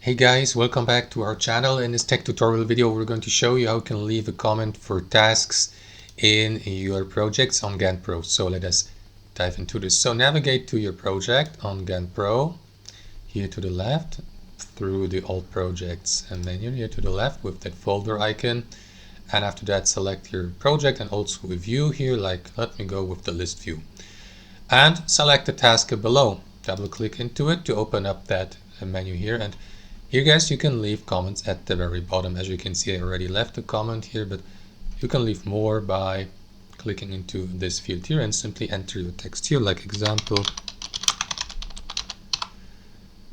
Hey guys, welcome back to our channel. In this tech tutorial video, we're going to show you how you can leave a comment for tasks in your projects on GanttPro. So let us dive into this. So navigate to your project on GanttPro, here to the left, through the All Projects menu here to the left with that folder icon. And after that, select your project and also a view here, like let me go with the list view. And select the task below. Double click into it to open up that menu here. And here guys, you can leave comments at the very bottom. As you can see, I already left a comment here, but you can leave more by clicking into this field here and simply enter your text here, like example,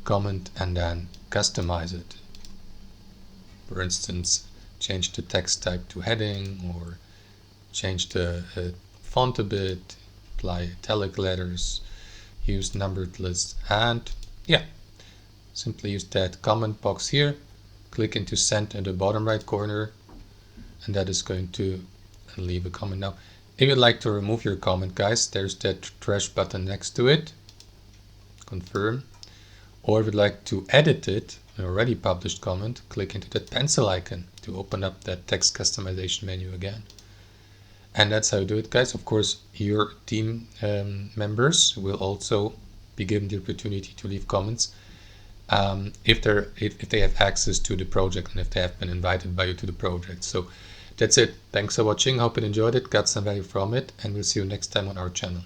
comment, and then customize it. For instance, change the text type to heading, or change the font a bit, apply italic letters, use numbered lists, and yeah, simply use that comment box here, click into send in the bottom right corner, and that is going to leave a comment. Now, if you'd like to remove your comment, guys, there's that trash button next to it, confirm. Or if you'd like to edit it, an already published comment, click into that pencil icon to open up that text customization menu again. And that's how you do it, guys. Of course, your team members will also be given the opportunity to leave comments if they have access to the project and if they have been invited by you to the project. So that's it. Thanks for watching. Hope you enjoyed it, got some value from it, and we'll see you next time on our channel.